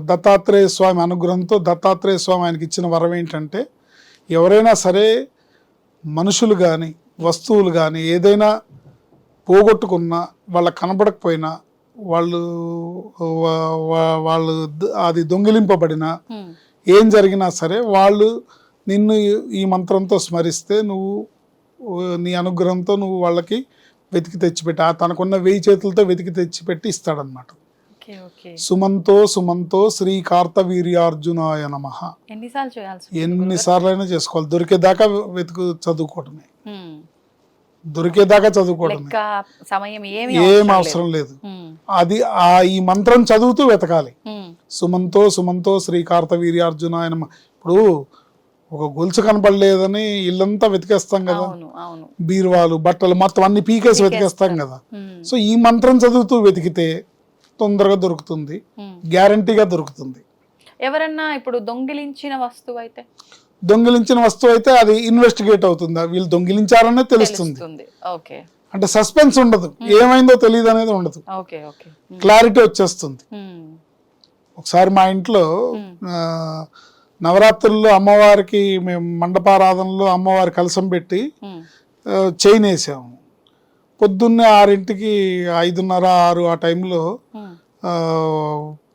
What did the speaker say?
దత్తాత్రేయ స్వామి అనుగ్రహంతో దత్తాత్రేయ స్వామి ఆయనకి ఇచ్చిన వరం ఏంటంటే, ఎవరైనా సరే మనుషులు కానీ వస్తువులు కానీ ఏదైనా పోగొట్టుకున్నా, వాళ్ళకి కనబడకపోయినా, వాళ్ళు వాళ్ళు అది దొంగిలింపబడినా, ఏం జరిగినా సరే వాళ్ళు నిన్ను ఈ మంత్రంతో స్మరిస్తే నువ్వు నీ అనుగ్రహంతో నువ్వు వాళ్ళకి వెతికి తెచ్చిపెట్టి, తనకున్న 1000 చేతులతో వెతికి తెచ్చిపెట్టి ఇస్తాడనమాట. సుమంతో సుమంతో శ్రీ కార్తవీర్యార్జునాయ నమః. ఎన్నిసార్లైనా చేసుకోవాలి, దొరికేదాకా వెతుకు చదువుకోవడమే, దొరికేదాకా చదువుకోవడమే, ఏం అవసరం లేదు. అది ఈ మంత్రం చదువుతూ వెతకాలి. సుమంతో సుమంతో శ్రీ కార్తవీర్యార్జునాయ నమః. ఇప్పుడు ఒక గొలుసు కనపడలేదని ఇల్లంతా వెతికేస్తాం కదా, బీరువాలు బట్టలు మొత్తం అన్ని పీకేసి వెతికేస్తాం కదా. సో ఈ మంత్రం చదువుతూ వెతికితే తొందరగా దొరుకుతుంది, గ్యారంటీగా దొరుకుతుంది. ఎవరన్నా ఇప్పుడు దొంగిలించిన వస్తువు అయితే అది ఇన్వెస్టిగేట్ అవుతుంది, వీళ్ళు దొంగిలించారనే తెలుస్తుంది. అంటే సస్పెన్స్ ఉండదు, ఏమైందో తెలియదు అనేది ఉండదు, క్లారిటీ వచ్చేస్తుంది. ఒకసారి మా ఇంట్లో నవరాత్రుల్లో అమ్మవారికి మేము మండపారాధనలో అమ్మవారి కలశం పెట్టి చైన్ వేసాము. పొద్దున్నే 6ంటికి 5:30, 6 ఆ టైంలో